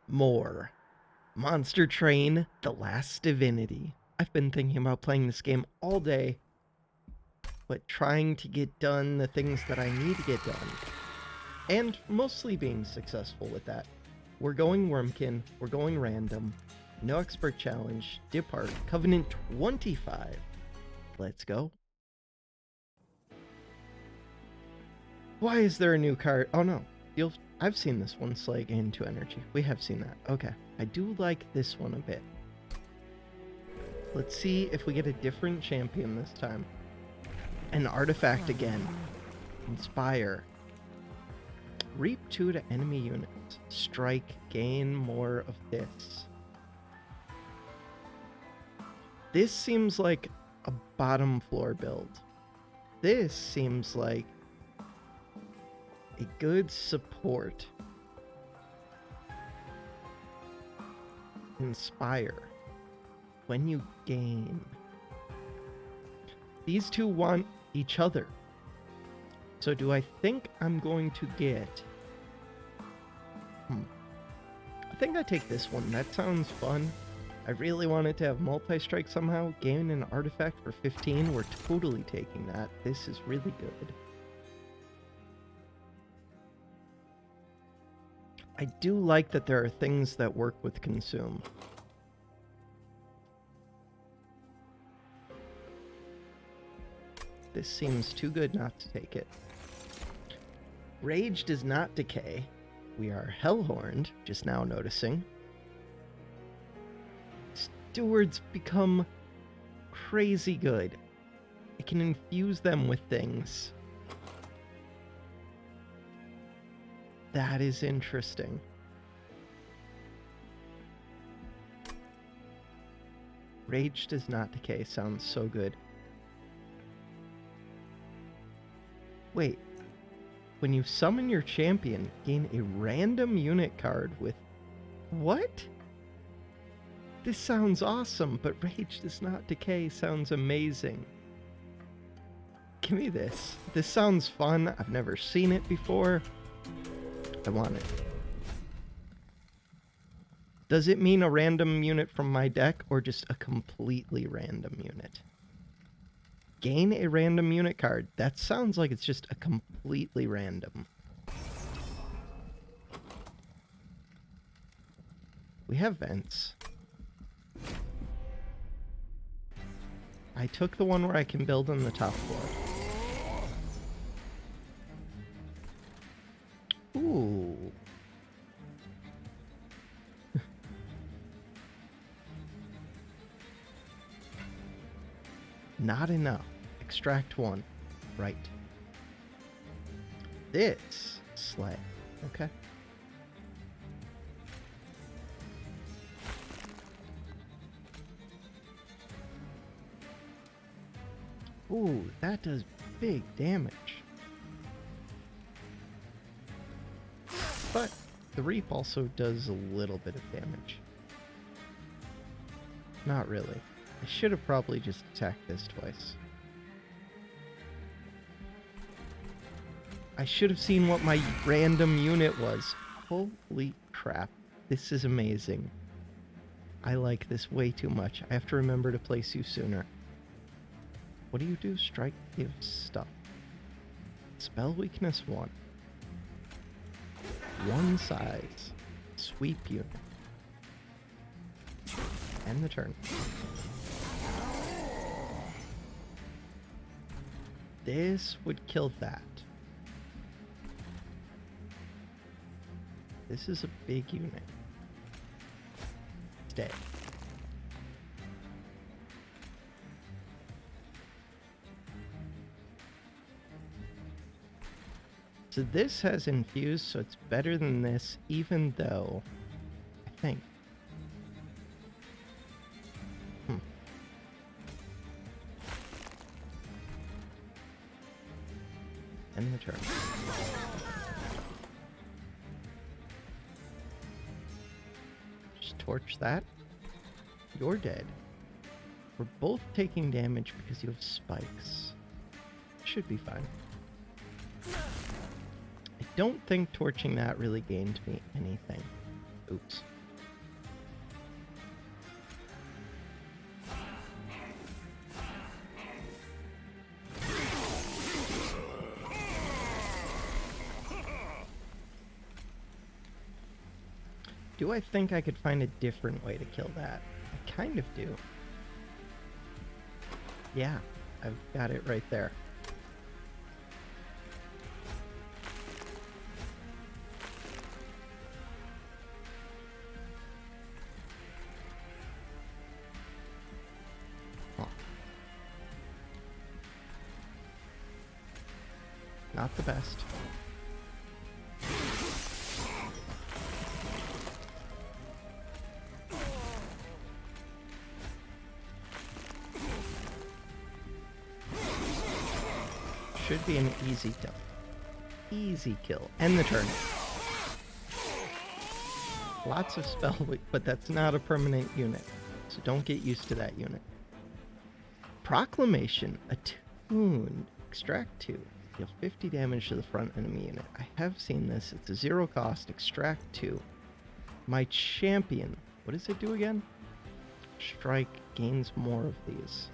more. Monster Train, The Last Divinity. I've been thinking about playing this game all day, but trying to get done the things that I need to get done. And mostly being successful with that. We're going Wormkin, we're going random, no expert challenge, depart, Covenant 25. Let's go. Why is there a new card? Oh no, I've seen this one, Slay gain 2 energy. We have seen that. Okay, I do like this one a bit. Let's see if we get a different champion this time. An artifact again. Inspire. Reap 2 to enemy units. Strike, gain more of this. This seems like a bottom floor build. This seems like a good support. Inspire. When you gain. These two want each other. So do I think I'm going to get... I think I take this one. That sounds fun. I really wanted to have multi-strike somehow. Gain an artifact for 15. We're totally taking that. This is really good. I do like that there are things that work with consume. This seems too good not to take it. Rage does not decay. We are Hellhorned, just now noticing. Stewards become crazy good. I can infuse them with things. That is interesting. Rage does not decay sounds so good. Wait. When you summon your champion, gain a random unit card with... What? This sounds awesome, but Rage does not decay sounds amazing. Give me this. This sounds fun. I've never seen it before. I want it. Does it mean a random unit from my deck, or just a completely random unit? Gain a random unit card. That sounds like it's just a completely random. We have vents. I took the one where I can build on the top floor. Ooh. Not enough. Extract 1. Right. This slay. Okay. Ooh, that does big damage. But the Reap also does a little bit of damage. Not really. I should have probably just attacked this twice. I should have seen what my random unit was. Holy crap. This is amazing. I like this way too much. I have to remember to place you sooner. What do you do? Strike gives stuff. Spell weakness 1. 1 size. Sweep unit. End the turn. This would kill that. This is a big unit. Stay. So this has infused, so it's better than this, even though I think. End the turn. Just torch that. You're dead. We're both taking damage because you have spikes. Should be fine. I don't think torching that really gained me anything. Oops. Do I think I could find a different way to kill that? I kind of do. Yeah, I've got it right there. Huh. Not the best. Should be an easy kill. Easy kill. End the turn. Lots of spell, but that's not a permanent unit, so don't get used to that unit. Proclamation. Attuned. Extract 2. Deal 50 damage to the front enemy unit. I have seen this. It's a 0 cost. Extract 2. My champion. What does it do again? Strike gains more of these.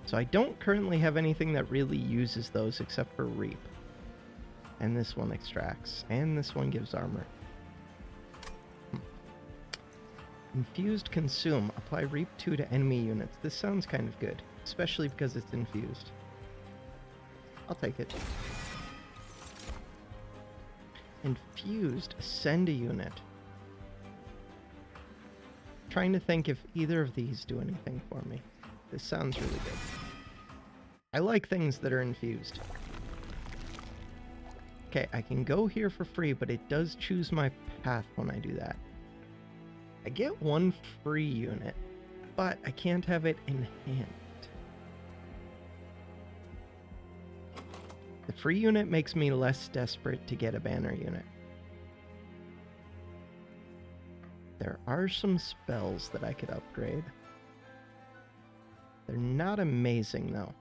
So I don't currently have anything that really uses those except for Reap. And this one extracts. And this one gives armor. Infused Consume. Apply Reap 2 to enemy units. This sounds kind of good, especially because it's infused. I'll take it. Infused. Ascend a unit. Trying to think if either of these do anything for me. This sounds really good. I like things that are infused. Okay, I can go here for free, but it does choose my path when I do that. I get one free unit, but I can't have it in hand. The free unit makes me less desperate to get a banner unit. There are some spells that I could upgrade. They're not amazing, though.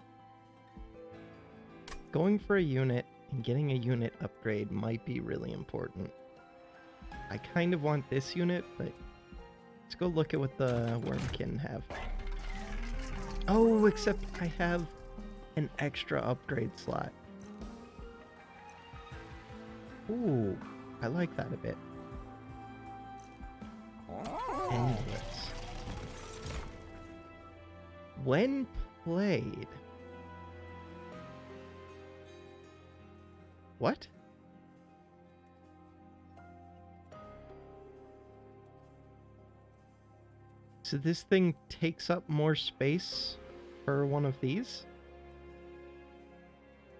Going for a unit and getting a unit upgrade might be really important. I kind of want this unit, but let's go look at what the Wormkin have. Oh, except I have an extra upgrade slot. Ooh, I like that a bit. Endless. When played... What? So this thing takes up more space for one of these? Is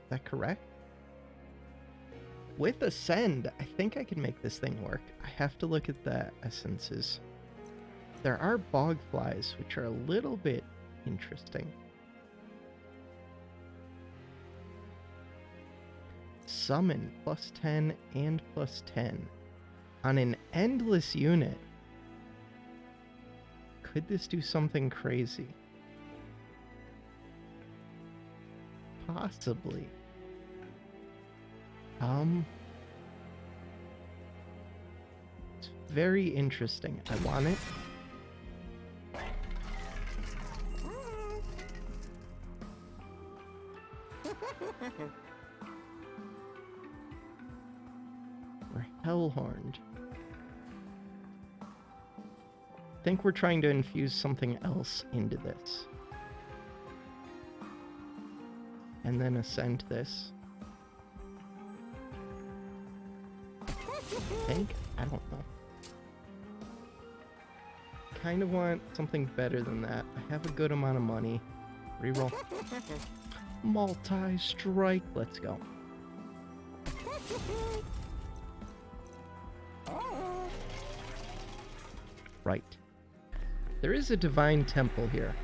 that correct? With Ascend, I think I can make this thing work. I have to look at the essences. There are bog flies, which are a little bit interesting. Summon +10 and +10 on an endless unit. Could this do something crazy? Possibly. It's very interesting. I want it. We're Hellhorned. I think we're trying to infuse something else into this. And then ascend this. I think? I don't know. Kind of want something better than that. I have a good amount of money. Reroll. Multi-strike. Let's go. Right. There is a divine temple here.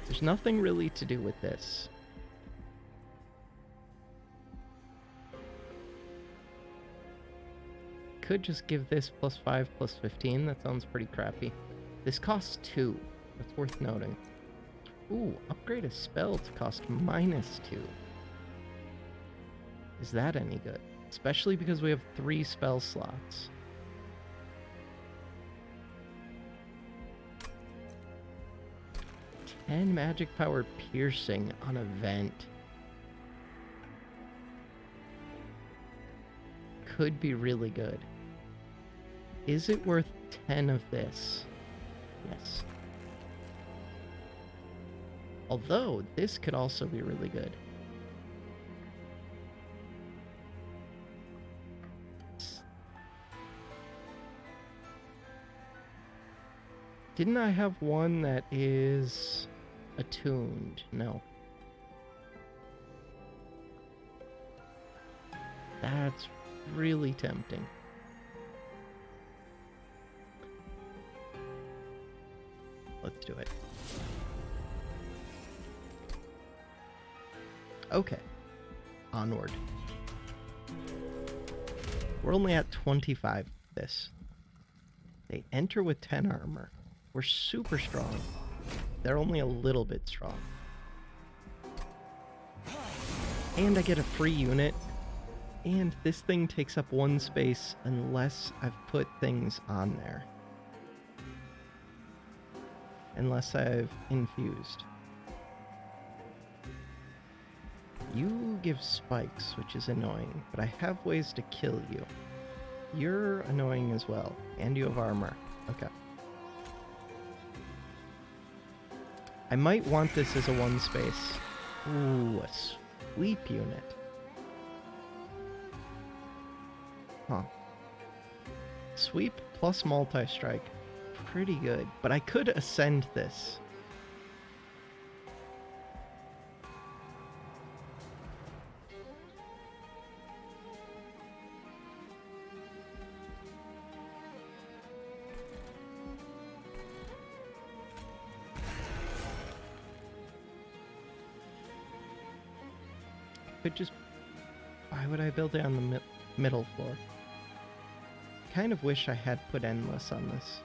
There's nothing really to do with this. Could just give this +5, +15. That sounds pretty crappy. This costs 2. That's worth noting. Ooh, upgrade a spell to cost -2. Is that any good? Especially because we have 3 spell slots. And magic power piercing on a vent. Could be really good. Is it worth 10 of this? Yes. Although, this could also be really good. Didn't I have one that is attuned? No. That's really tempting. Let's do it. Okay. Onward. We're only at 25 of this. They enter with 10 armor. We're super strong. They're only a little bit strong. And I get a free unit. And this thing takes up 1 space unless I've put things on there. Unless I've infused. You give spikes, which is annoying, but I have ways to kill you. You're annoying as well, and you have armor. Okay. I might want this as a 1 space. Ooh, a sweep unit. Huh. Sweep plus multi-strike. Pretty good, but I could ascend this. Could just... Why would I build it on the middle floor? I kind of wish I had put endless on this.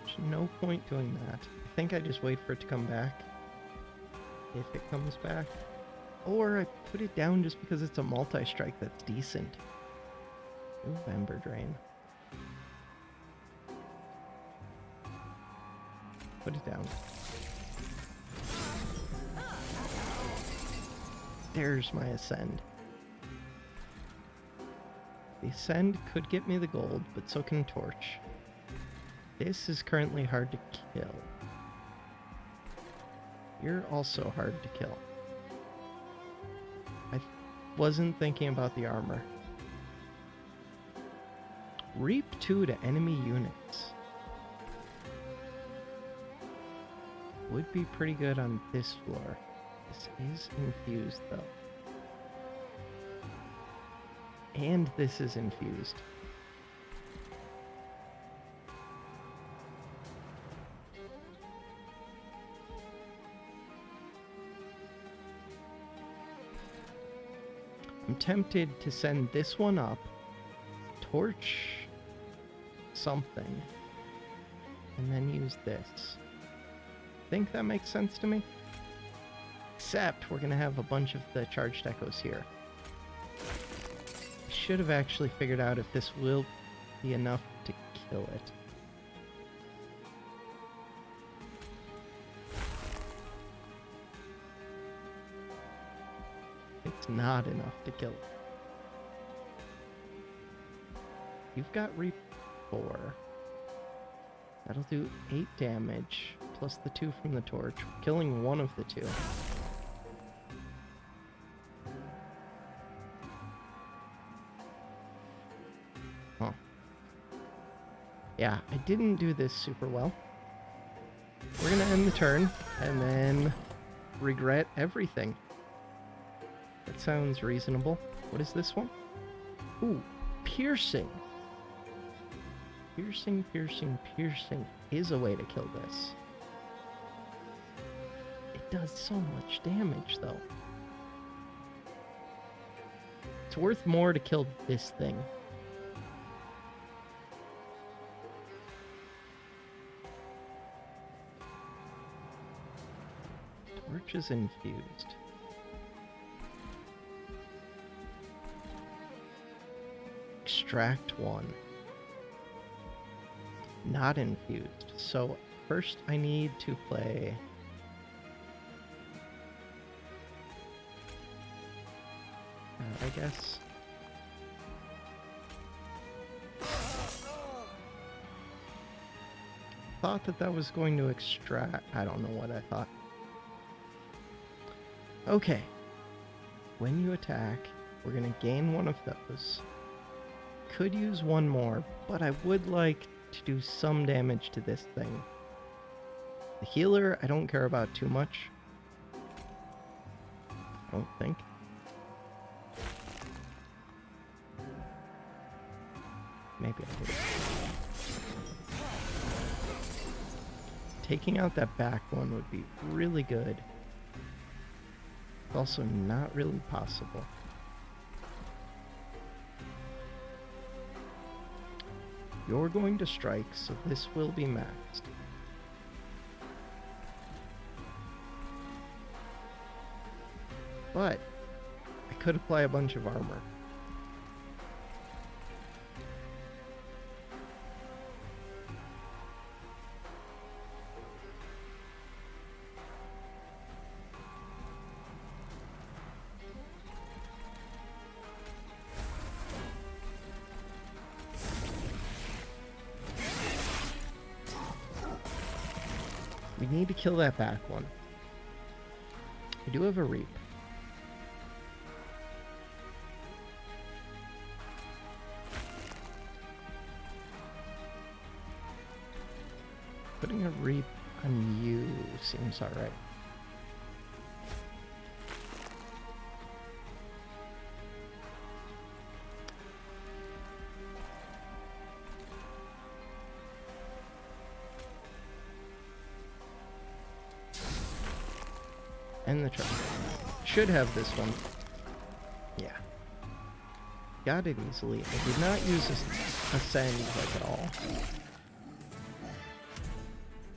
There's no point doing that. I think I just wait for it to come back. If it comes back. Or I put it down just because it's a multi-strike that's decent. Ooh, Ember Drain. Put it down. There's my Ascend. The Ascend could get me the gold, but so can Torch. This is currently hard to kill. You're also hard to kill. I wasn't thinking about the armor. Reap 2 to enemy units. Would be pretty good on this floor. This is infused though. And this is infused. I'm tempted to send this one up, torch something, and then use this. Think that makes sense to me? Except we're gonna have a bunch of the charged echoes here. I should have actually figured out if this will be enough to kill it. It's not enough to kill it. You've got Reap 4. That'll do 8 damage, plus the 2 from the torch, killing one of the 2. Huh. Yeah, I didn't do this super well. We're gonna end the turn, and then regret everything. That sounds reasonable. What is this one? Ooh, piercing. Piercing, piercing, piercing is a way to kill this. It does so much damage, though. It's worth more to kill this thing. Torch is infused. Extract 1. Not infused. So first I need to play I guess. Thought that was going to extract. I don't know what I thought. Okay. When you attack, we're going to gain one of those. Could use one more, but I would like to do some damage to this thing. The healer, I don't care about too much. I don't think. Maybe I do. Taking out that back one would be really good. It's also not really possible. You're going to strike, so this will be maxed. But I could apply a bunch of armor. We need to kill that back one. I do have a reap. Putting a reap on you seems alright. And the turn. Should have this one. Yeah. Got it easily. I did not use Ascend like at all.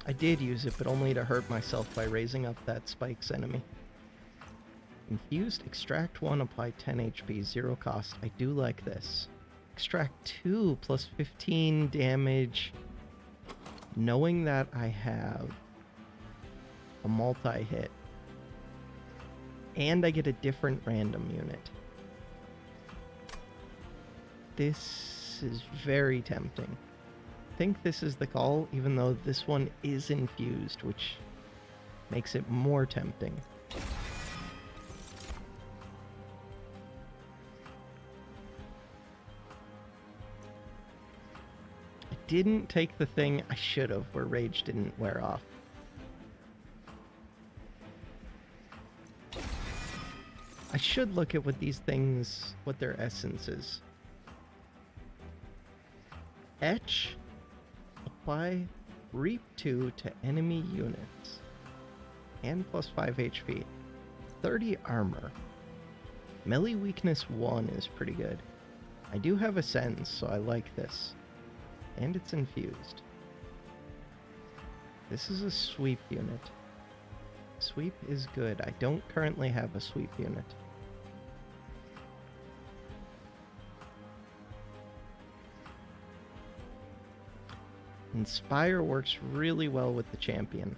I did use it, but only to hurt myself by raising up that Spike's enemy. Infused, extract 1, apply 10 HP, 0 cost. I do like this. Extract 2 plus 15 damage. Knowing that I have a multi-hit. And I get a different random unit. This is very tempting. I think this is the call, even though this one is infused, which makes it more tempting. I didn't take the thing I should have, where rage didn't wear off. I should look at what these things, what their essence is. Etch. Apply Reap 2 to enemy units. And plus 5 HP. 30 armor. Melee weakness 1 is pretty good. I do have a sense, so I like this. And it's infused. This is a sweep unit. Sweep is good. I don't currently have a sweep unit. Inspire works really well with the champion.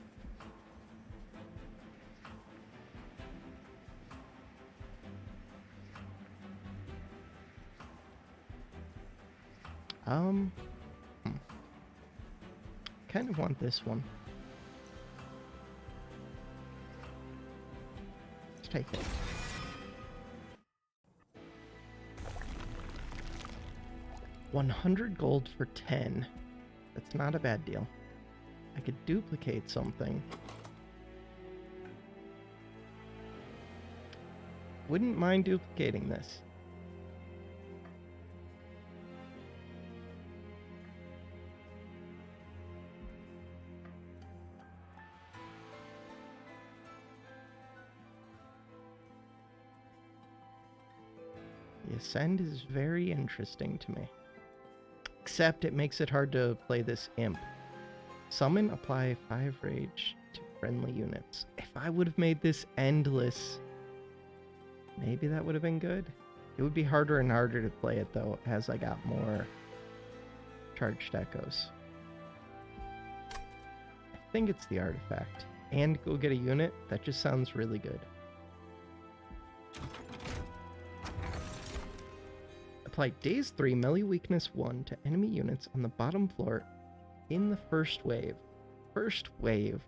Kind of want this one. Let's take it. $100 gold for 10. That's not a bad deal. I could duplicate something. Wouldn't mind duplicating this. The Ascend is very interesting to me. Except it makes it hard to play this imp. Summon, apply 5 rage to friendly units. If I would have made this endless, maybe that would have been good. It would be harder and harder to play it though, as I got more charged echoes. I think it's the artifact. And go get a unit. That just sounds really good. apply Daze 3 melee weakness 1 to enemy units on the bottom floor in the first wave. First wave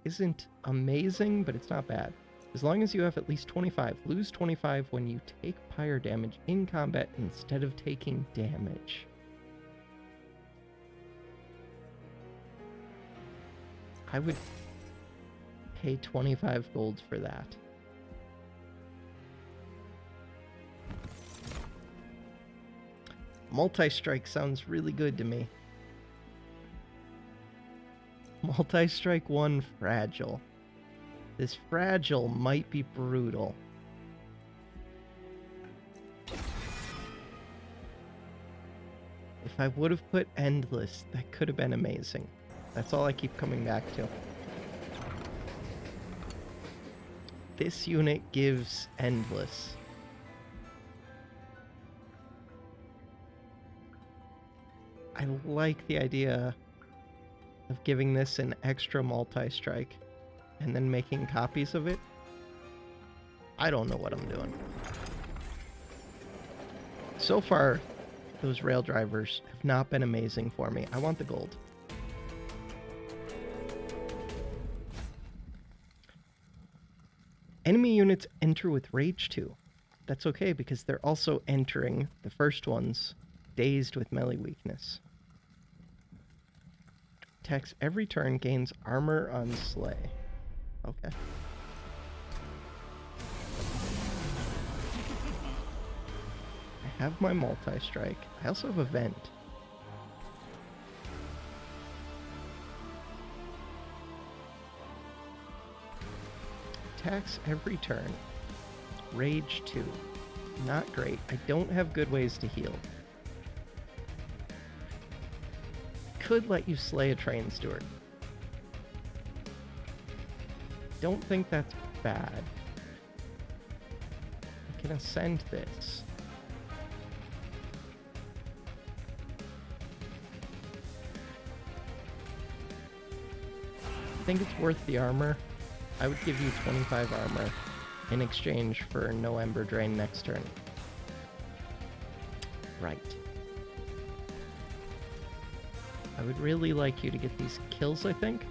isn't amazing, but it's not bad. As long as you have at least 25, lose 25 when you take pyre damage in combat instead of taking damage. I would pay 25 gold for that. Multi-strike sounds really good to me. Multi-strike 1 fragile. This fragile might be brutal. If I would have put endless, that could have been amazing. That's all I keep coming back to. This unit gives endless. I like the idea of giving this an extra multi-strike and then making copies of it. I don't know what I'm doing. So far, those rail drivers have not been amazing for me. I want the gold. Enemy units enter with Rage 2. That's okay because they're also entering, the first ones, dazed with melee weakness. Attacks every turn, gains armor on Slay. Okay. I have my multi-strike. I also have a vent. Attacks every turn. Rage 2. Not great. I don't have good ways to heal. Could let you slay a train steward. Don't think that's bad. I can ascend this. I think it's worth the armor. I would give you 25 armor in exchange for no Ember Drain next turn. Right. I would really like you to get these kills, I think.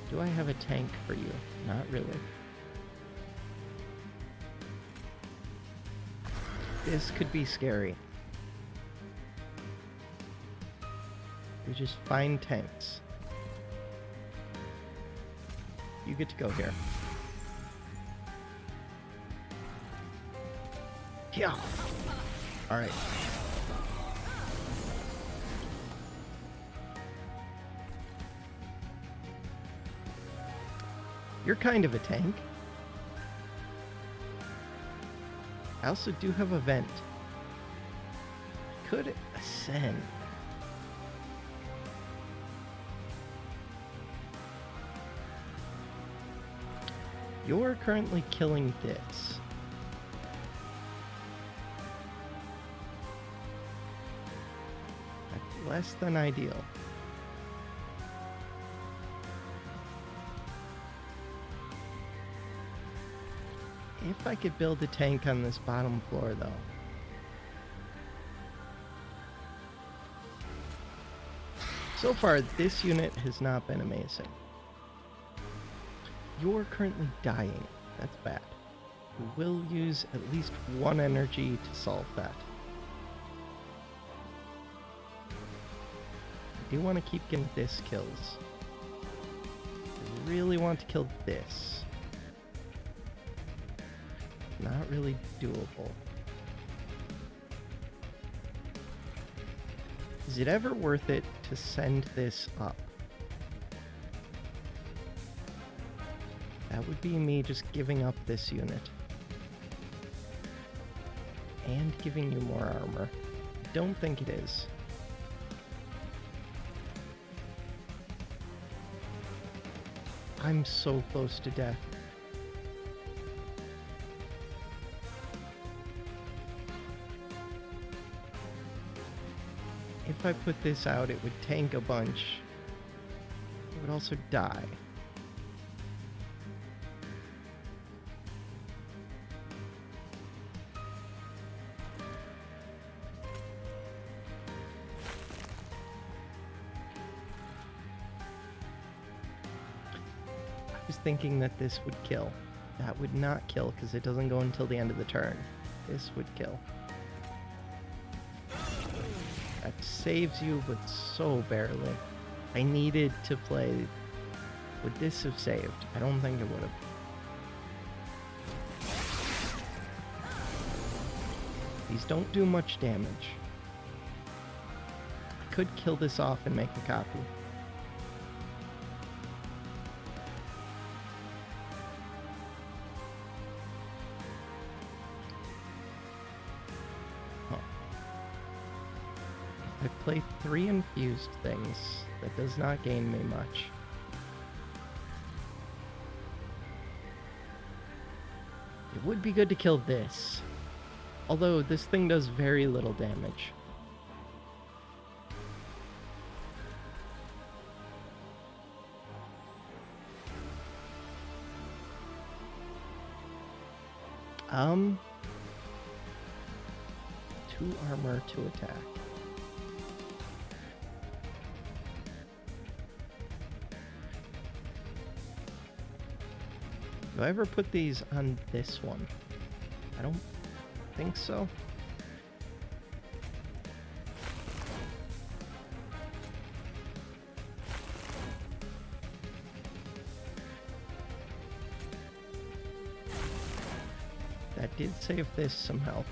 Do I have a tank for you? Not really. This could be scary. We just find tanks. You get to go here. Yeah. All right. You're kind of a tank. I also do have a vent. Could ascend. You're currently killing this. That's less than ideal. If I could build a tank on this bottom floor, though. So far, this unit has not been amazing. You're currently dying. That's bad. We will use at least one energy to solve that. I do want to keep getting this kills. I really want to kill this. Not really doable. Is it ever worth it to send this up? That would be me just giving up this unit. And giving you more armor. Don't think it is. I'm so close to death. If I put this out, it would tank a bunch. It would also die. was thinking that this would kill. That would not kill because it doesn't go until the end of the turn. This would kill. That saves you, but so barely. I needed to play... Would this have saved? I don't think it would have. These don't do much damage. I could kill this off and make a copy. If I play 3 infused things, that does not gain me much. It would be good to kill this. Although this thing does very little damage. Two armor to attack. Do I ever put these on this one? I don't think so. That did save this some health.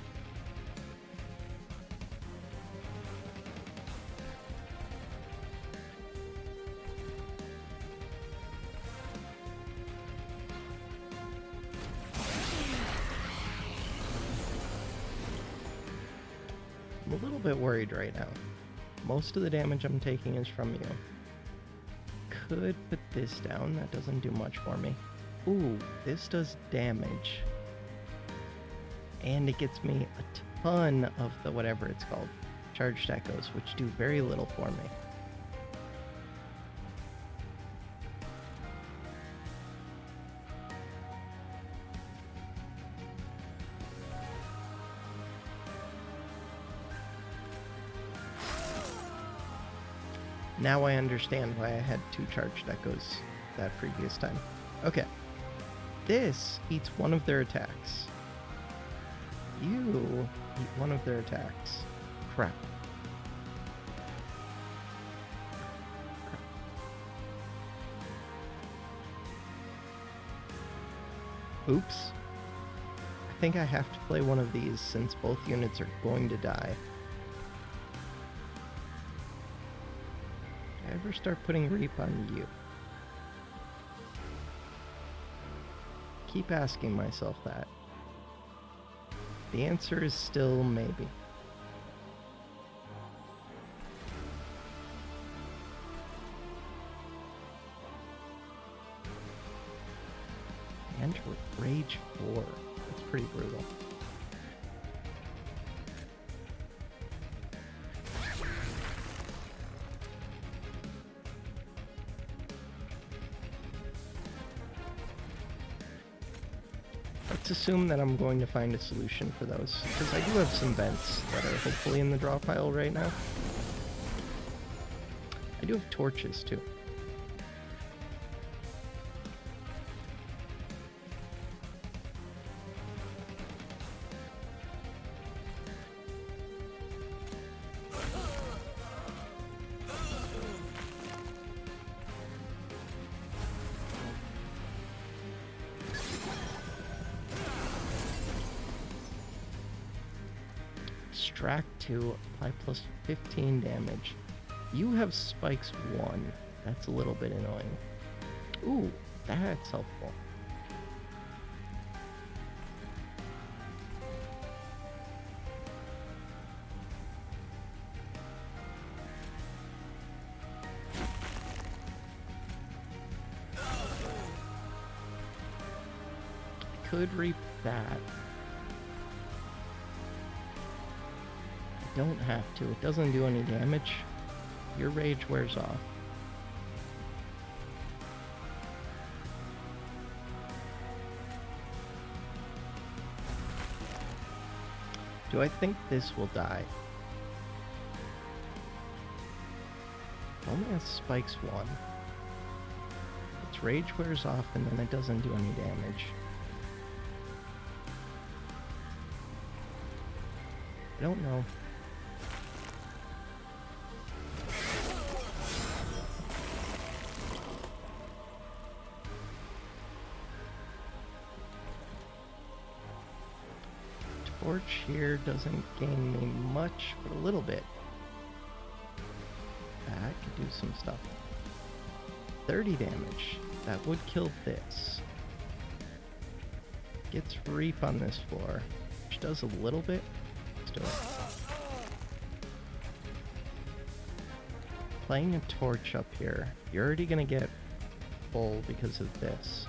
I'm a little bit worried right now. Most of the damage I'm taking is from you. Could put this down. That doesn't do much for me. Ooh, this does damage. And it gets me a ton of the whatever it's called, charged echoes, which do very little for me. Now I understand why I had 2 charged echoes that previous time. Okay. This eats one of their attacks. You eat one of their attacks. Crap. Oops. I think I have to play one of these since both units are going to die. Did I ever start putting Reap on you? Keep asking myself that. The answer is still maybe. And Rage 4. That's pretty brutal. Let's assume that I'm going to find a solution for those, because I do have some vents that are hopefully in the draw pile right now. I do have torches too. Extract 2, apply plus 15 damage. You have spikes 1. That's a little bit annoying. Ooh, that's helpful. I could reap that. Don't have to. It doesn't do any damage. Your rage wears off. Do I think this will die? It only has spikes 1. It's its rage wears off and then it doesn't do any damage. I don't know. Torch here doesn't gain me much, but a little bit. That could do some stuff. 30 damage. That would kill this. Gets Reap on this floor, which does a little bit. Let's do it. Playing a torch up here, you're already gonna get full because of this.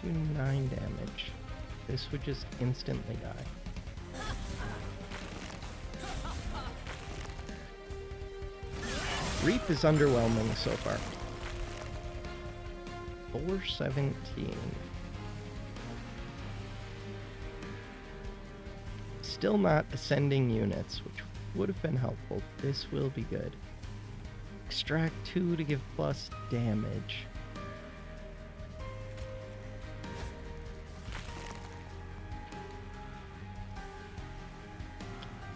Do 9 damage. This would just instantly die. Reap is underwhelming so far. 417. Still not ascending units, which would have been helpful. This will be good. Extract 2 to give plus damage.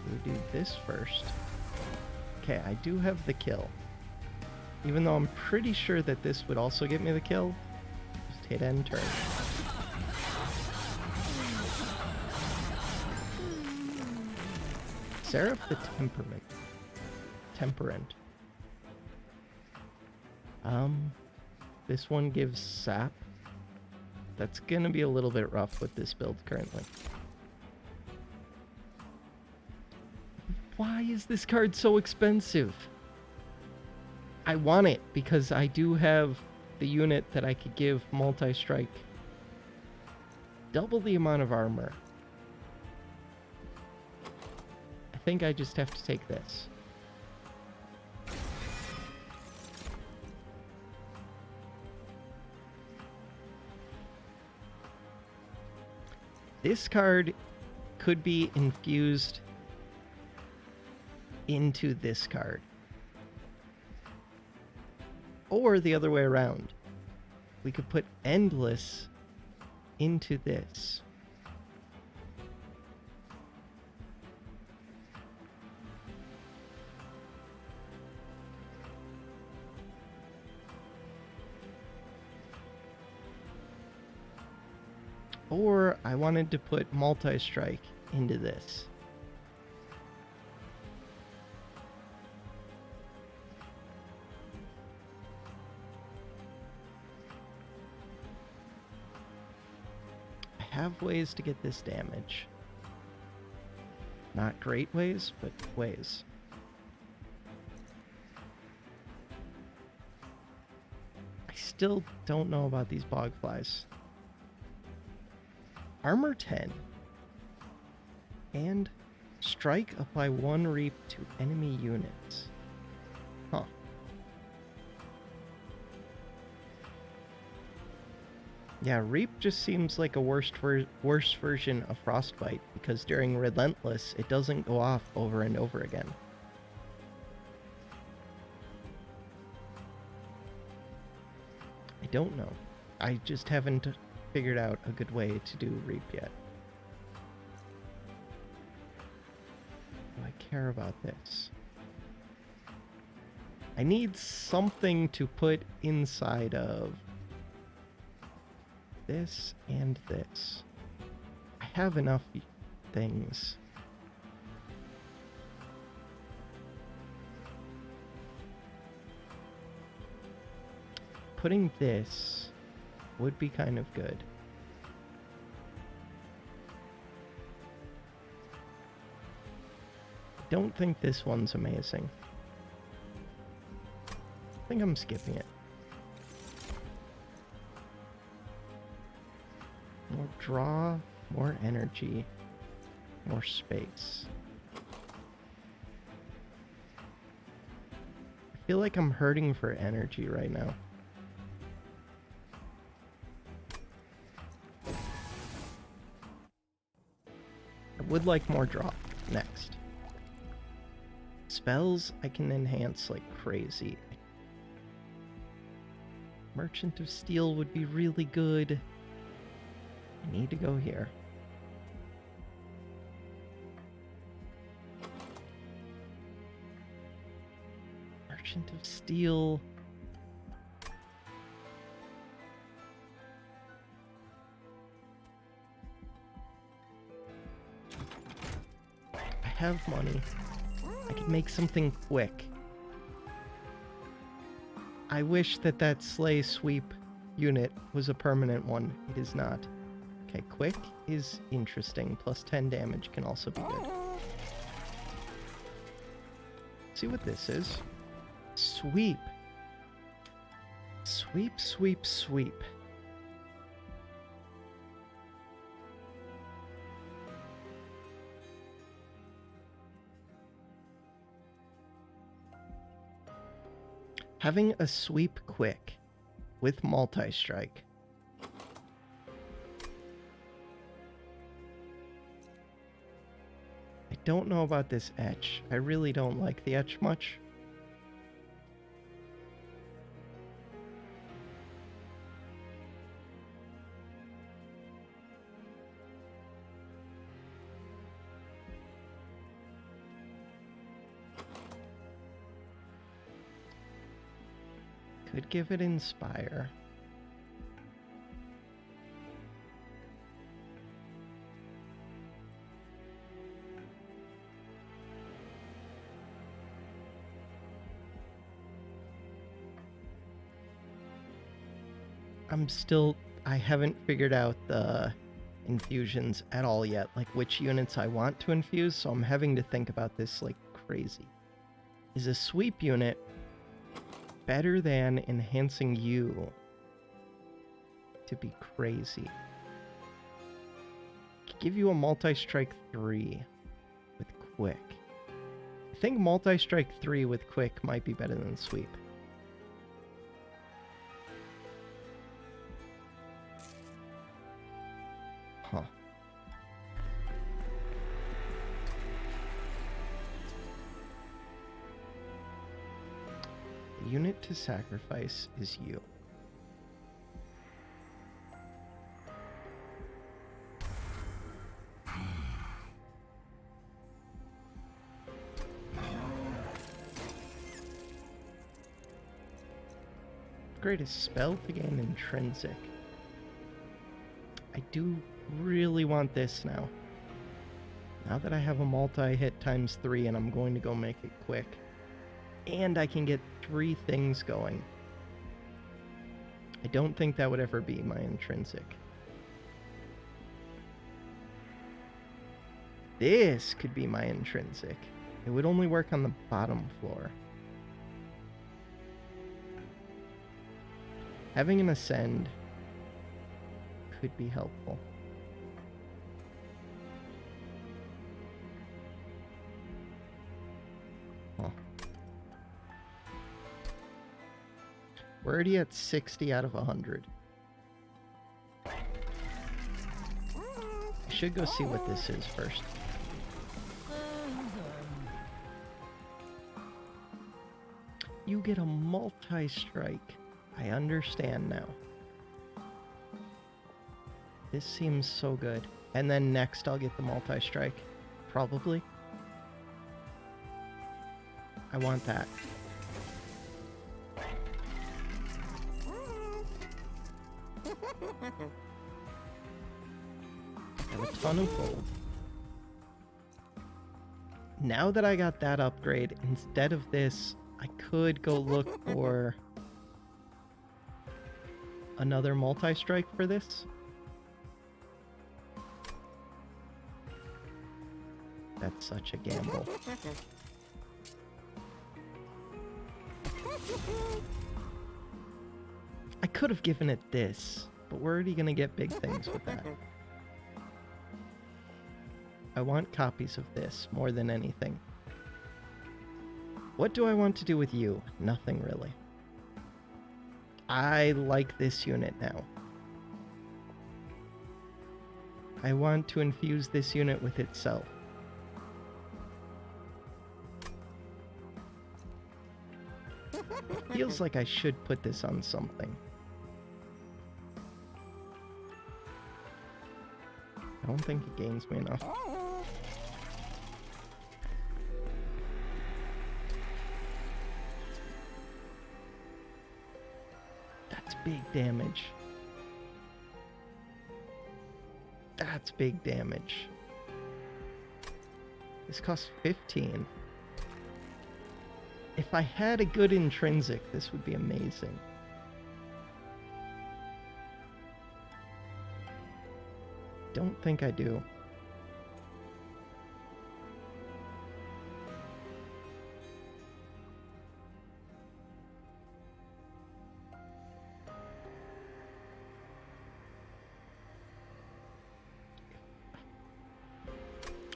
We'll do this first. Okay, I do have the kill. Even though I'm pretty sure that this would also get me the kill. Just hit end turn. Seraph the Temperant. This one gives sap. That's gonna be a little bit rough with this build currently. Why is this card so expensive? I want it because I do have the unit that I could give multi-strike. Double the amount of armor. I think I just have to take this. This card could be infused into this card. Or the other way around. We could put Endless into this. Or I wanted to put Multi-Strike into this. I have ways to get this damage. Not great ways, but ways. I still don't know about these bogflies. Armor 10. And strike, apply 1 reap to enemy units. Huh. Yeah, reap just seems like a worse version of frostbite, because during relentless, it doesn't go off over and over again. I don't know. I just haven't figured out a good way to do reap yet. Do I care about this? I need something to put inside of this and this. I have enough things. Putting this would be kind of good. I don't think this one's amazing. I think I'm skipping it. More draw, more energy, more space. I feel like I'm hurting for energy right now. I would like more draw next. Spells I can enhance like crazy. Merchant of Steel would be really good. I need to go here. Merchant of Steel. I have money. I could make something quick. I wish that that Slay Sweep unit was a permanent one. It is not. Okay, quick is interesting. Plus 10 damage can also be good. See what this is. Sweep. Sweep, sweep, sweep. Having a sweep quick with multi-strike. I don't know about this etch. I really don't like the etch much. Could give it Inspire. I haven't figured out the infusions at all yet, like which units I want to infuse, so I'm having to think about this like crazy. Is a sweep unit better than enhancing you to be crazy? Could give you a multi-strike 3 with quick. I think multi-strike 3 with quick might be better than sweep. Huh. The unit to sacrifice is you. Greatest spell to gain intrinsic. I do really want this now. Now that I have a multi-hit times 3 and I'm going to go make it quick. And I can get 3 things going. I don't think that would ever be my intrinsic. This could be my intrinsic. It would only work on the bottom floor. Having an ascend could be helpful. Huh. We're already at 60 out of 100. I should go see what this is first. You get a multi-strike. I understand now. This seems so good. And then next I'll get the multi-strike. Probably. I want that. I have a ton of gold. Now that I got that upgrade, instead of this, I could go look for another multi-strike for this. That's such a gamble. I could have given it this, but we're already gonna get big things with that. I want copies of this more than anything. What do I want to do with you? Nothing really. I like this unit now. I want to infuse this unit with itself. Feels like I should put this on something. I don't think it gains me enough. That's big damage. That's big damage. This costs 15. If I had a good intrinsic, this would be amazing. Don't think I do.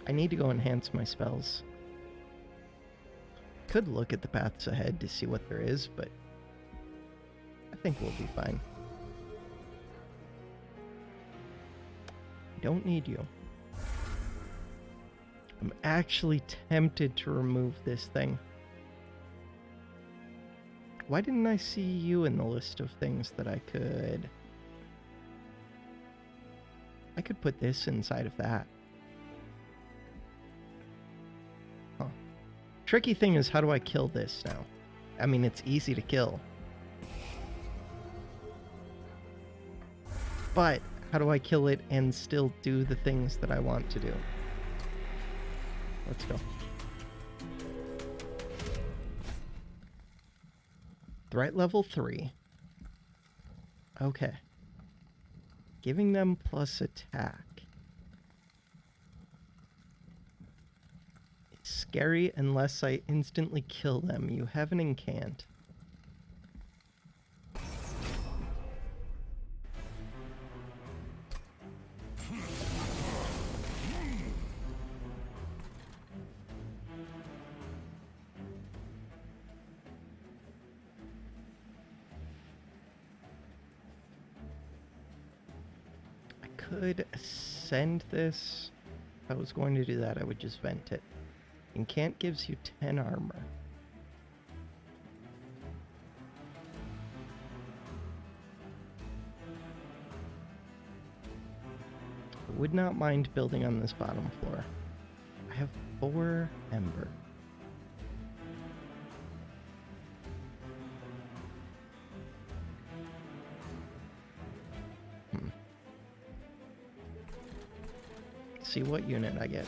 I need to go enhance my spells. Could look at the paths ahead to see what there is, but I think we'll be fine. Don't need you. I'm actually tempted to remove this thing. Why didn't I see you in the list of things that I could... I could put this inside of that. Huh. Tricky thing is, how do I kill this now? I mean, it's easy to kill. But how do I kill it and still do the things that I want to do? Let's go. Threat level 3. Okay. Giving them plus attack. It's scary unless I instantly kill them. You have an incant. Could ascend this. If I was going to do that, I would just vent it. Incant gives you 10 armor. I would not mind building on this bottom floor. I have 4 ember. See what unit I get.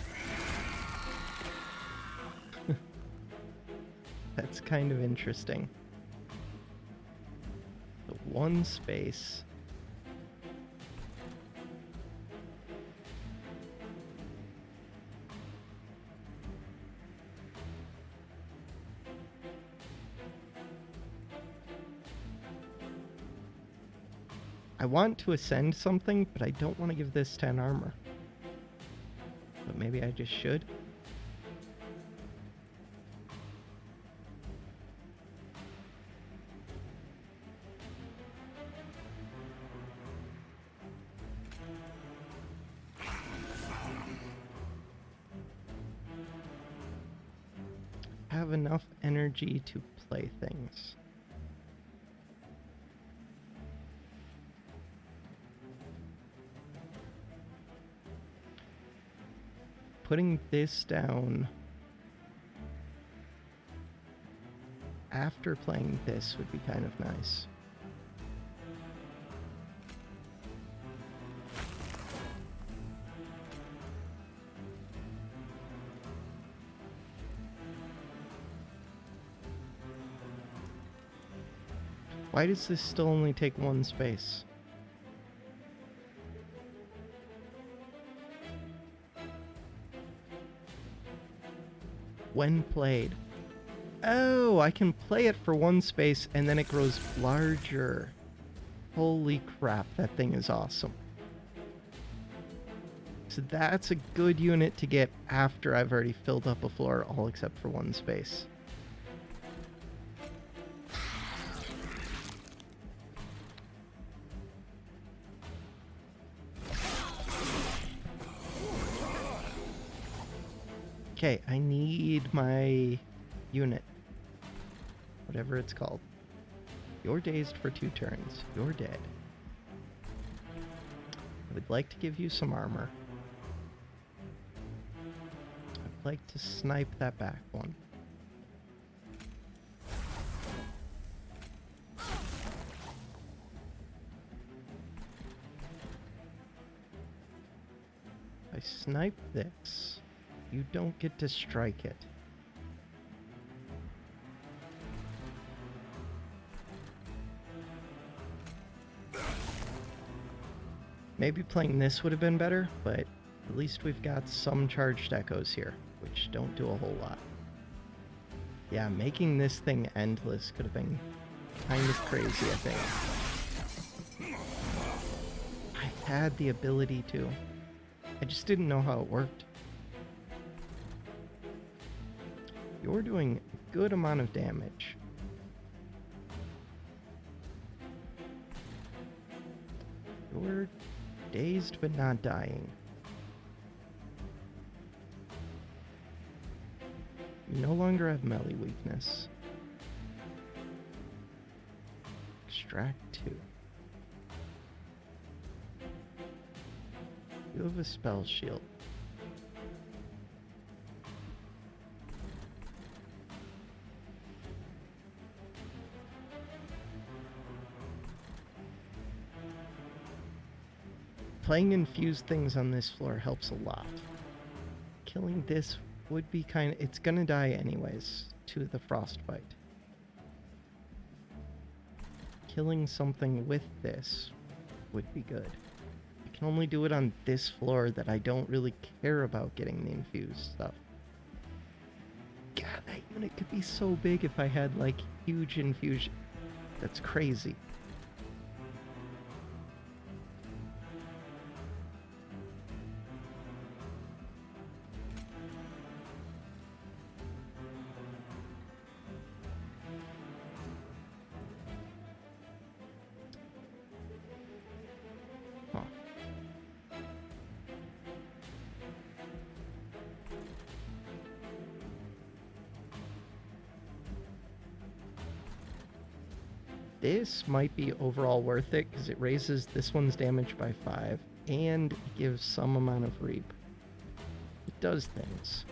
That's kind of interesting. The 1 space. I want to ascend something, but I don't want to give this 10 armor. But maybe I just should. Have enough energy to play things. Putting this down after playing this would be kind of nice. Why does this still only take 1 space? When played. Oh, I can play it for 1 space and then it grows larger. Holy crap, that thing is awesome. So that's a good unit to get after I've already filled up a floor, all except for 1 space. Okay, I need my unit. whatever it's called. You're dazed for 2 turns. You're dead. I would like to give you some armor. I'd like to snipe that back one. I snipe this. You don't get to strike it. Maybe playing this would have been better, but at least we've got some charged echoes here, which don't do a whole lot. Yeah, making this thing endless could have been kind of crazy, I think. I had the ability to. I just didn't know how it worked. You're doing a good amount of damage. You're dazed but not dying. You no longer have melee weakness. Extract 2. You have a spell shield. Playing infused things on this floor helps a lot. Killing this would be kind of... It's gonna die anyways to the frostbite. Killing something with this would be good. I can only do it on this floor that I don't really care about getting the infused stuff. God, that unit could be so big if I had, like, huge infusion. That's crazy. This might be overall worth it because it raises this one's damage by 5 and it gives some amount of reap. It does things.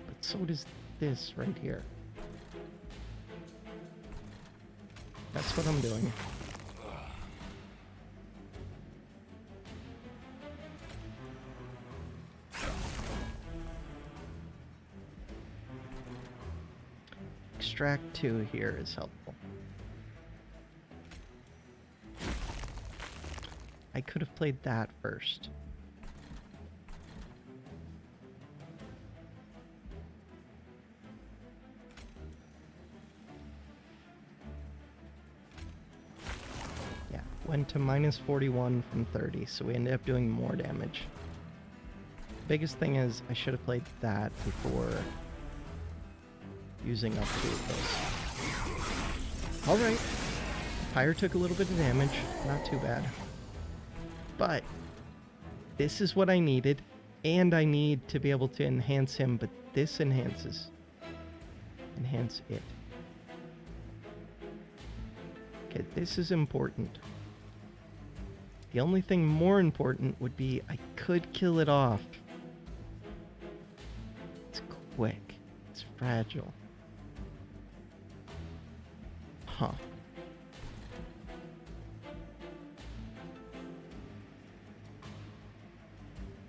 But so does this right here. That's what I'm doing. Extract 2 here is helpful. I could have played that first. Yeah, went to minus 41 from 30, so we ended up doing more damage. Biggest thing is I should have played that before using up 2 of those. Alright. Pyre took a little bit of damage. Not too bad. But this is what I needed. And I need to be able to enhance him, but this enhances. Enhance it. Okay, this is important. The only thing more important would be I could kill it off. It's quick. It's fragile. Huh.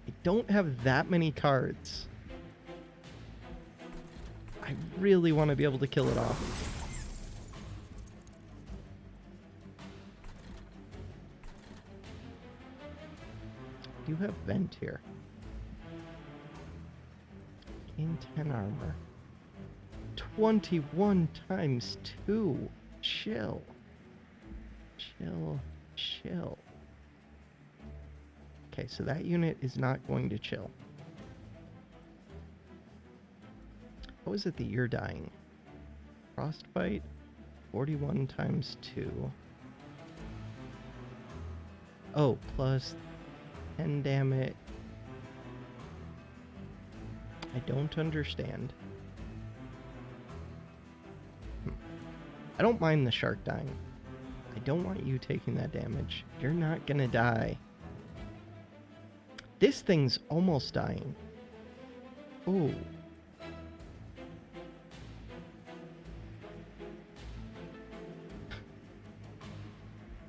I don't have that many cards. I really want to be able to kill it off. You have vent here. Gain 10 armor. 21 times 2. Chill. Chill. Chill. Okay, so that unit is not going to chill. What was it that you're dying? Frostbite, 41 times 2. Oh, plus 10 damage. I don't understand. I don't mind the shark dying. I don't want you taking that damage. You're not gonna die. This thing's almost dying. Ooh.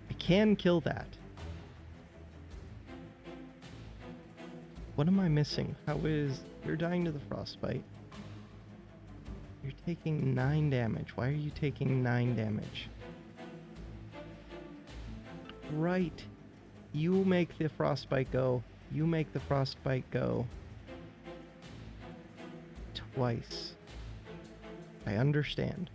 I can kill that. What am I missing? How is... You're dying to the frostbite. You're taking 9 damage. Why are you taking 9 damage? Right. You make the frostbite go. You make the frostbite go. Twice. I understand.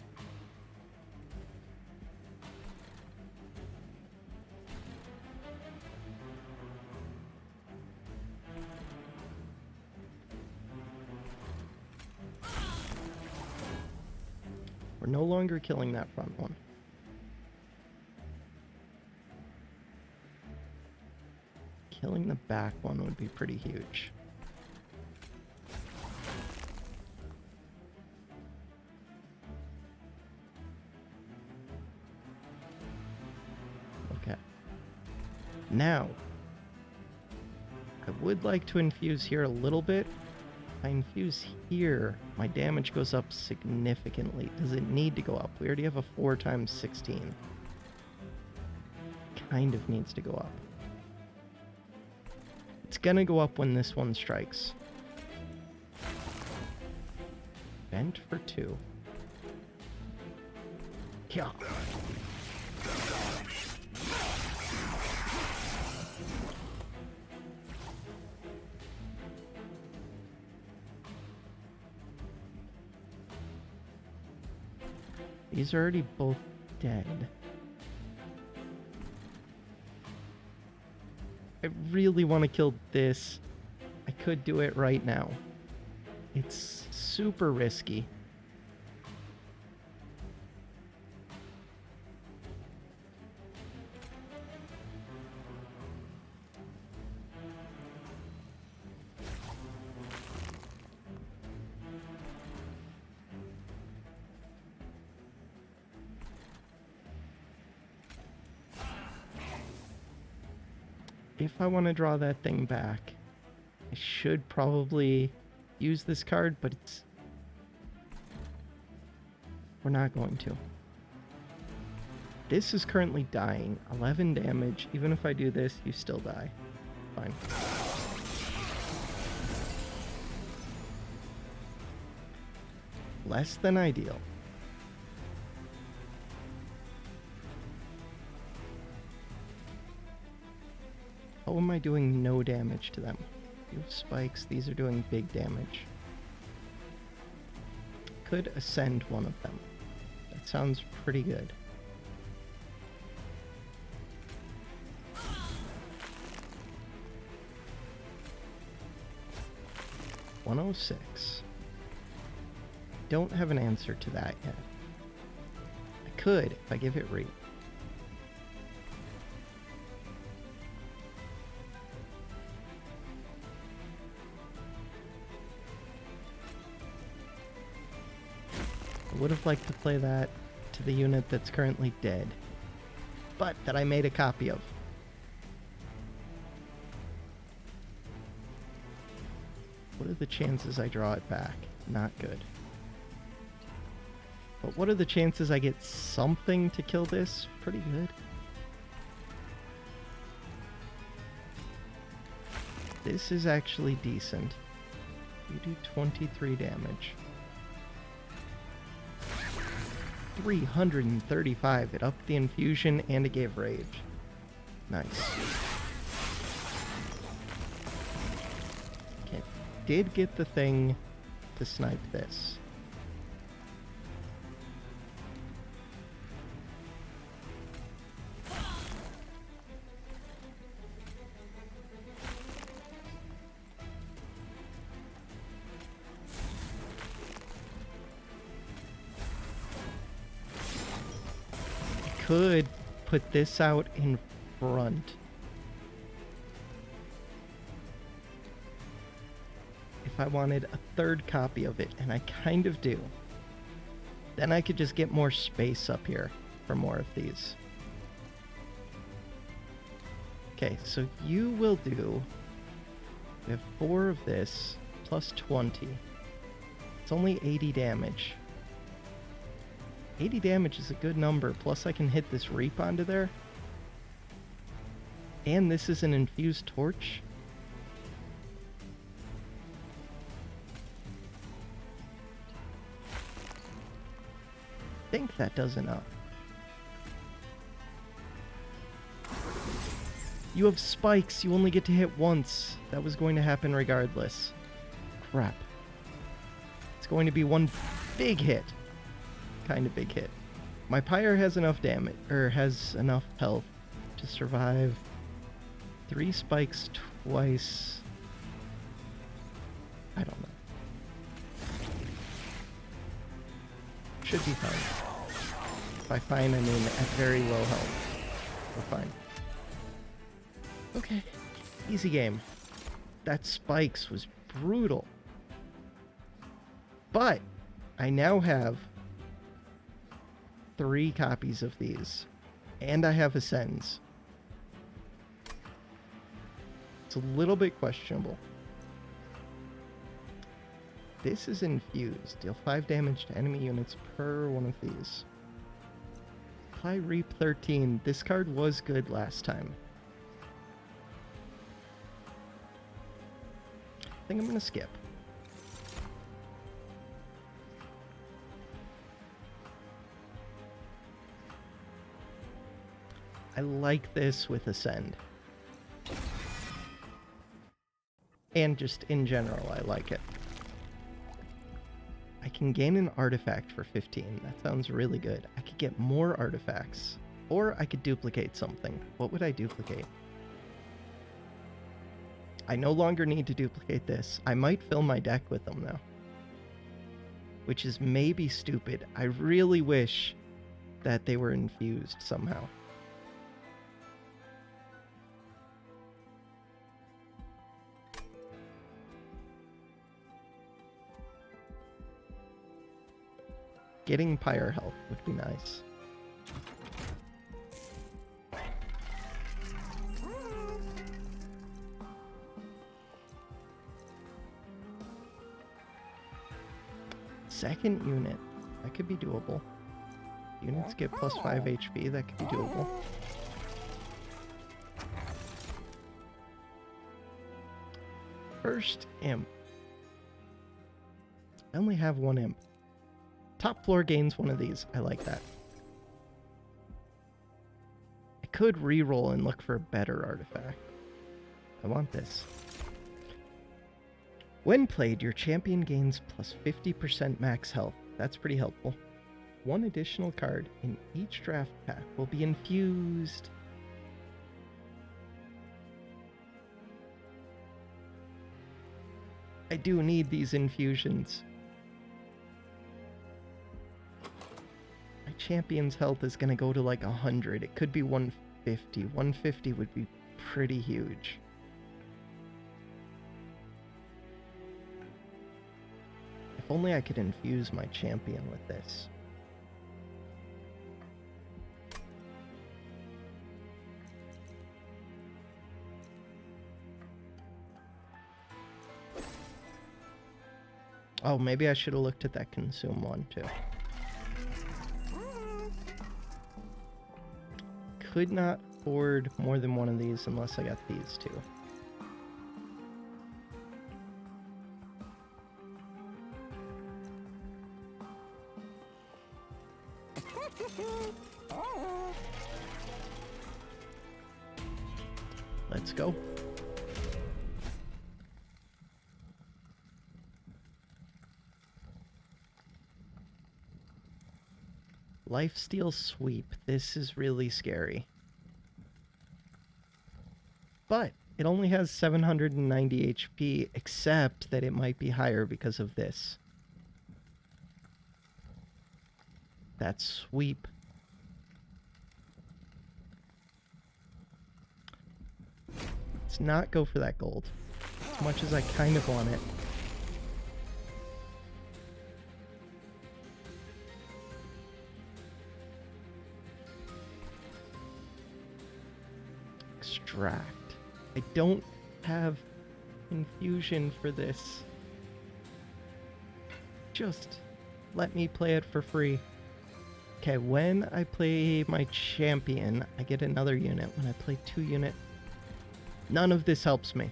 We're no longer killing that front one. Killing the back one would be pretty huge. Okay. Now, I would like to infuse here a little bit. If I infuse here, my damage goes up significantly. Does it need to go up? We already have a 4 times 16. Kind of needs to go up. It's gonna go up when this one strikes. Vent for 2. Yeah. These are already both dead. I really want to kill this. I could do it right now. It's super risky. If I want to draw that thing back, I should probably use this card, but it's... We're not going to. This is currently dying. 11 damage. Even if I do this, you still die. Fine. Less than ideal. How am I doing no damage to them? You have spikes, these are doing big damage. Could ascend one of them. That sounds pretty good. $106. Don't have an answer to that yet. I could if I give it read. I would have liked to play that to the unit that's currently dead, but that I made a copy of. What are the chances I draw it back? Not good. But what are the chances I get something to kill this? Pretty good. This is actually decent. You do 23 damage. 335. It upped the infusion and it gave rage. Nice. Okay. Did get the thing to snipe this. Could put this out in front. if I wanted a third copy of it, and I kind of do. Then I could just get more space up here for more of these. Okay, so you will do... We have 4 of this, plus 20. It's only 80 damage. 80 damage is a good number, plus I can hit this Reap onto there. And this is an infused torch. I think that does enough. You have spikes, you only get to hit once. That was going to happen regardless. Crap. It's going to be one big hit. Kind of big hit. My Pyre has enough damage, or has enough health to survive 3 spikes twice. I don't know. Should be fine. By fine, I mean at very low health. We're fine. Okay. Easy game. That spikes was brutal. But I now have 3 copies of these. And I have Ascends. It's a little bit questionable. This is infused. Deal 5 damage to enemy units per one of these. Apply Reap 13. This card was good last time. I think I'm gonna skip. I like this with Ascend. And just in general, I like it. I can gain an artifact for 15. That sounds really good. I could get more artifacts. Or I could duplicate something. What would I duplicate? I no longer need to duplicate this. I might fill my deck with them though. Which is maybe stupid. I really wish that they were infused somehow. Getting Pyre health would be nice. Second unit. That could be doable. Units get plus 5 HP. That could be doable. First imp. I only have 1 imp. Top floor gains one of these. I like that. I could re-roll and look for a better artifact. I want this. When played, your champion gains plus 50% max health. That's pretty helpful. 1 additional card in each draft pack will be infused. I do need these infusions. My champion's health is going to go to like 100. It could be 150. 150 would be pretty huge. If only I could infuse my champion with this. Oh, maybe I should have looked at that consume one too. Could not afford more than one of these unless I got these two. Let's go. Lifesteal Sweep. This is really scary. But it only has 790 HP, except that it might be higher because of this. That sweep. Let's not go for that gold. As much as I kind of want it. extract. I don't have infusion for this. Just let me play it for free. Okay, when I play my champion, I get another unit. When I play 2 unit, none of this helps me.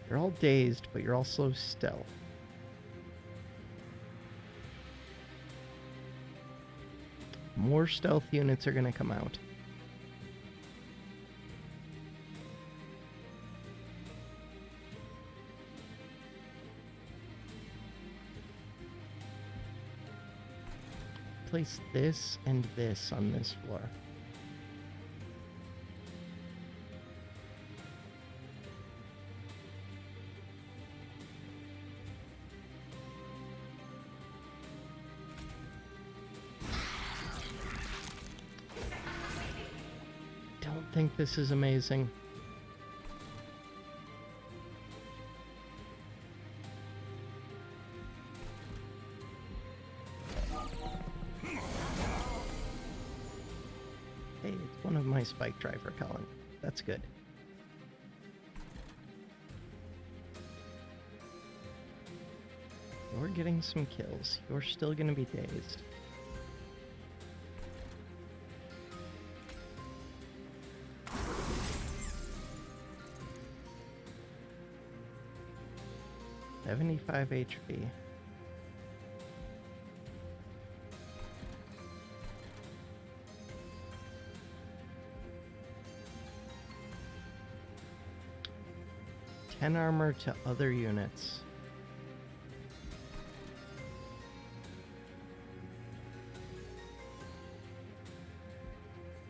You're all dazed, but you're also stealth. More stealth units are gonna come out. Place this and this on this floor. Don't think this is amazing. Hey, it's one of my spike driver, Colin. That's good. You're getting some kills. You're still gonna be dazed. $75 HP. $10 armor to other units.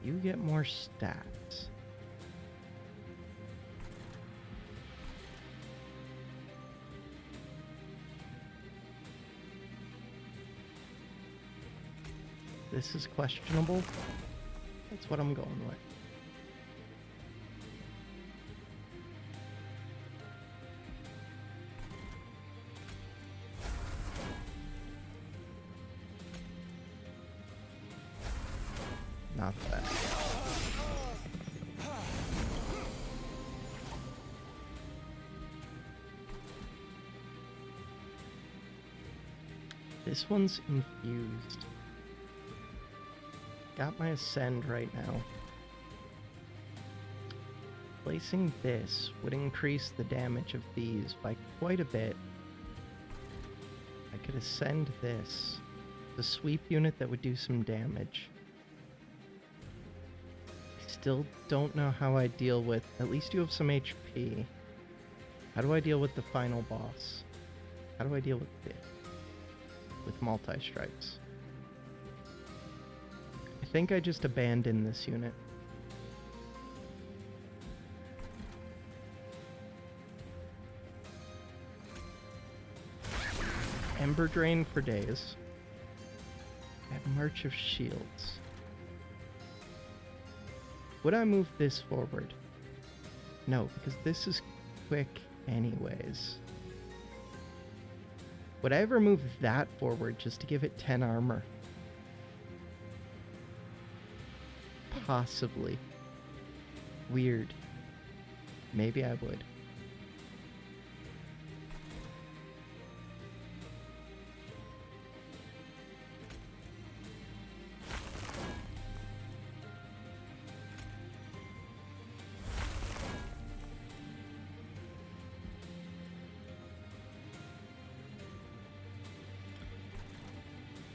You get more stats. This is questionable. That's what I'm going with. Not bad. This one's infused. Got my ascend right now. Placing this would increase the damage of these by quite a bit. I could ascend this. The sweep unit that would do some damage. Still don't know how I deal with, at least you have some HP. How do I deal with the final boss? How do I deal with it? With multi-strikes. I think I just abandoned this unit. Ember Drain for days. And March of Shields. Would I move this forward? No, because this is quick anyways. Would I ever move that forward just to give it 10 armor? Possibly. Weird. Maybe I would.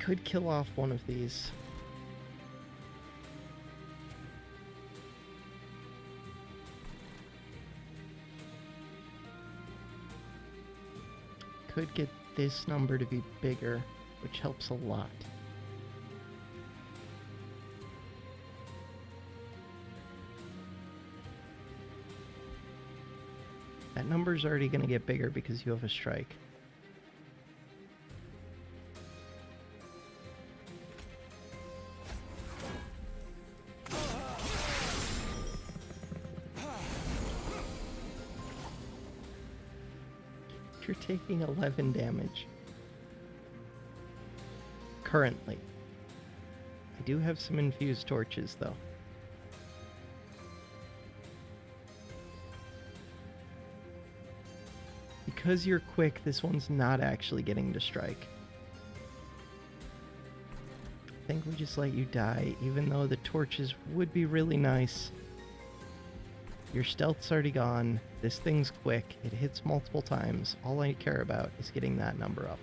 Could kill off one of these. Could get this number to be bigger, which helps a lot. That number's already going to get bigger because you have a strike. If you're taking 11 damage. Currently. I do have some infused torches, though. Because you're quick, this one's not actually getting to strike. I think we just let you die, even though the torches would be really nice. Your stealth's already gone. This thing's quick. It hits multiple times. All I care about is getting that number up.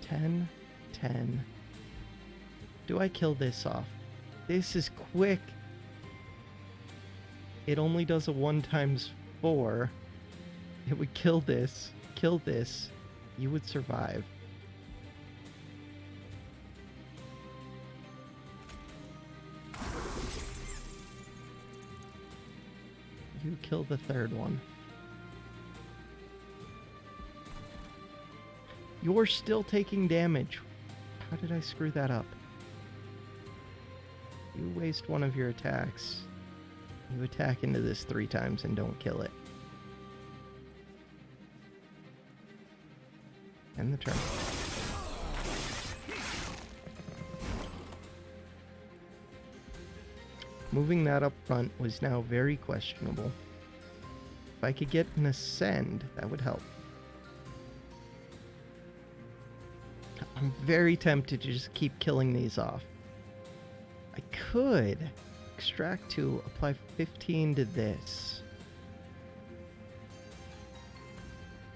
Ten. Do I kill this off? This is quick. It only does a 1 times 4. It would kill this, you would survive. You kill the third one. You're still taking damage. How did I screw that up? You waste one of your attacks. You attack into this 3 times and don't kill it. End the turn. Moving that up front was now very questionable. If I could get an ascend, that would help. I'm very tempted to just keep killing these off. I could extract 2, apply 15 to this.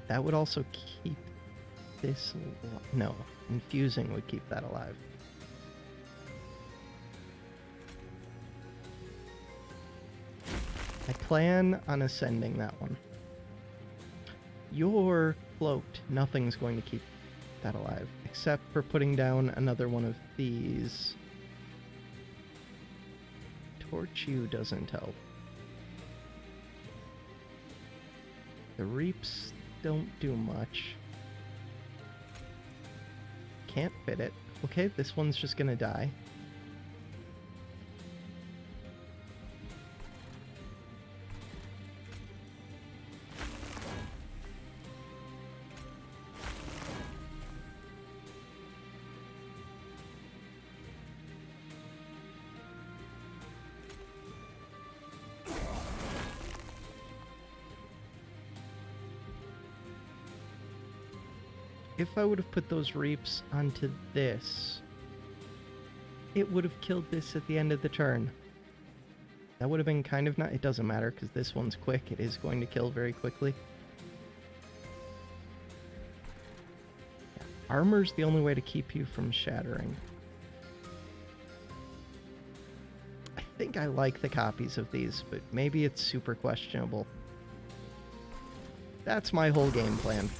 That would also keep this... No, infusing would keep that alive. I plan on ascending that one. You're cloaked. Nothing's going to keep that alive, except for putting down another one of these. Torch you doesn't help. The reaps don't do much. Can't fit it. Okay, this one's just gonna die. If I would have put those reaps onto this, it would have killed this at the end of the turn. That would have been kind of not... It doesn't matter, because this one's quick. It is going to kill very quickly. Yeah, armor's the only way to keep you from shattering. I think I like the copies of these, but maybe it's super questionable. That's my whole game plan.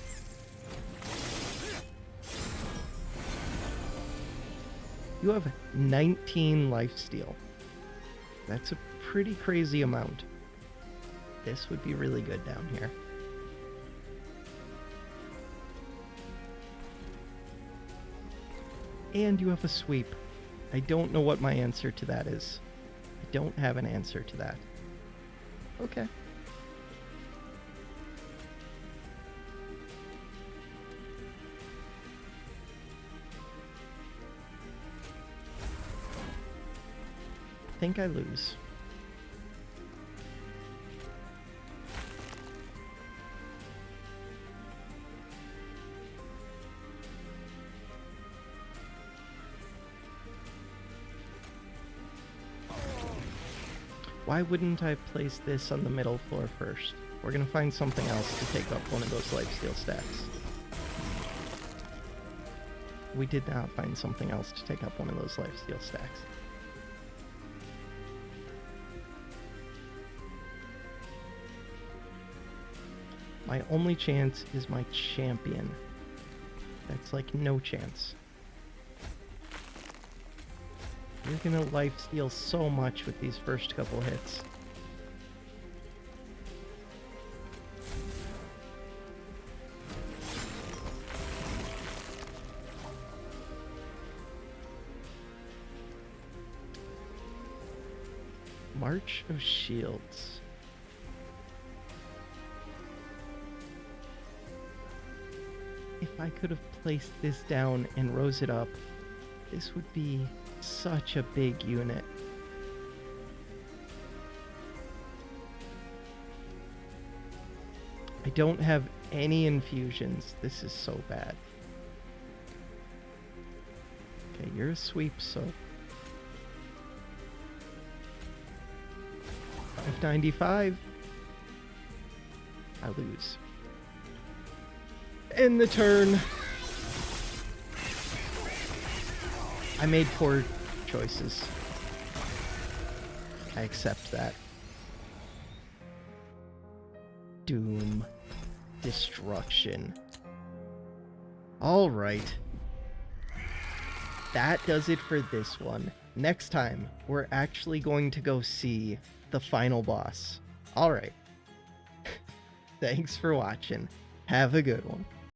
You have 19 lifesteal. That's a pretty crazy amount. This would be really good down here. And you have a sweep. I don't know what my answer to that is. I don't have an answer to that. Okay. I think I lose. Why wouldn't I place this on the middle floor first? We're gonna find something else to take up one of those lifesteal stacks. We did not find something else to take up one of those lifesteal stacks. My only chance is my champion. That's like no chance. You're gonna lifesteal so much with these first couple hits. March of Shields. If I could have placed this down and rose it up, this would be such a big unit. I don't have any infusions. This is so bad. Okay, you're a sweep, so... 595. I lose. End the turn. I made poor choices. I accept that. Doom. Destruction. Alright. That does it for this one. Next time, we're actually going to go see the final boss. Alright. Thanks for watching. Have a good one.